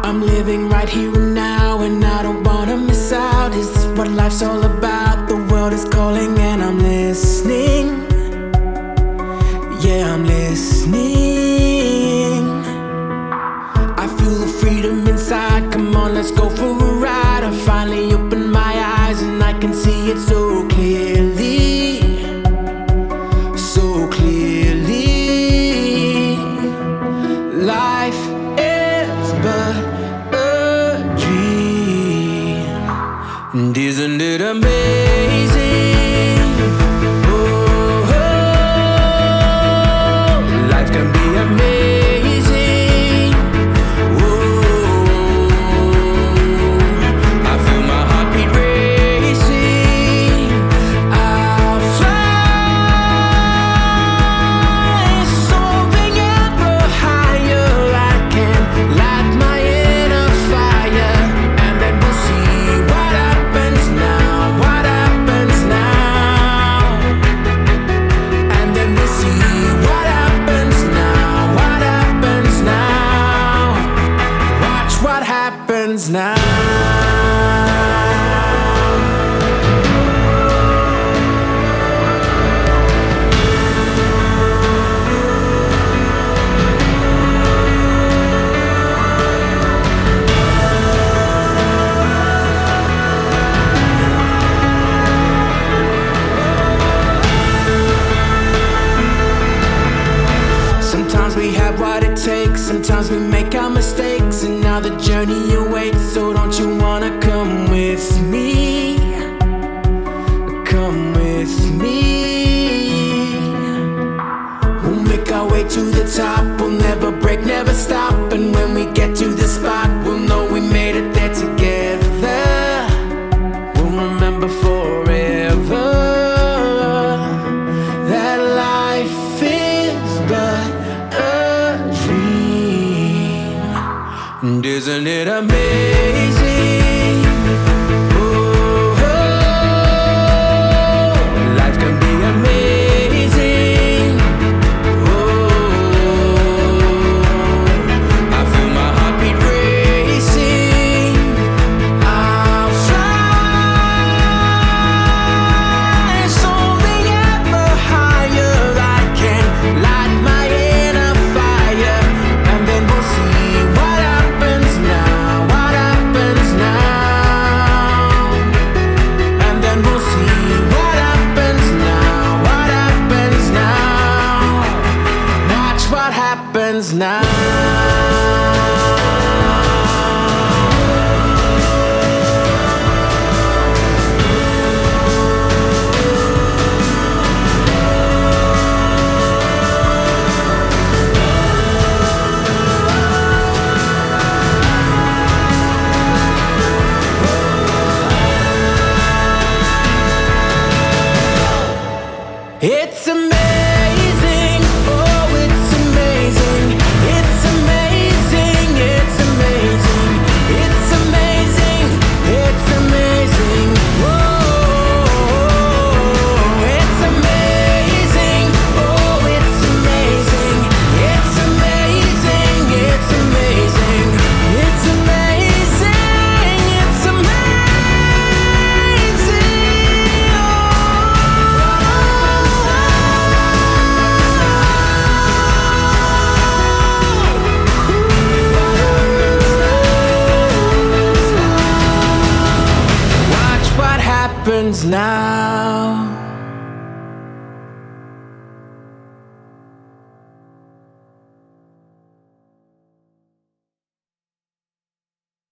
I'm living right here and now, and I don't wanna miss out. Is this what life's all about? The world is calling and I'm listening. Yeah, I'm listening. I feel the freedom inside. Come on, let's go for a ride. I finally opened my eyes and I can see it so clearly. So clearly. Life is but a dream. And isn't it amazing? Oh, life can be amazing. Oh, I feel my heartbeat racing. I'll fly soaring ever higher. I can light my inner fire, and then we'll see what happens now. What happens now? And then we'll see what happens now. What happens now? Watch what happens now. Sometimes we have what it takes, sometimes we make our mistakes, and now the journey awaits. So don't you wanna come with me? Come with me. We'll make our way to the top. We'll never break, never stop. And when we get to the spot, we'll know we made it there together. We'll remember forever that life is but a dream. And isn't it amazing? Oh, life can be amazing. Oh, I feel my heartbeat racing. I'll fly soaring ever higher. I can light my inner fire, and then we'll see what happens now. What happens now? And then we'll see what happens now. What happens now? Watch what happens now. It's amazing, oh, it's amazing. It's amazing, it's amazing. It's amazing, it's amazing. Whoa, it's amazing, oh, it's amazing. It's amazing, it's amazing. It's amazing, it's amazing. Watch what happens now.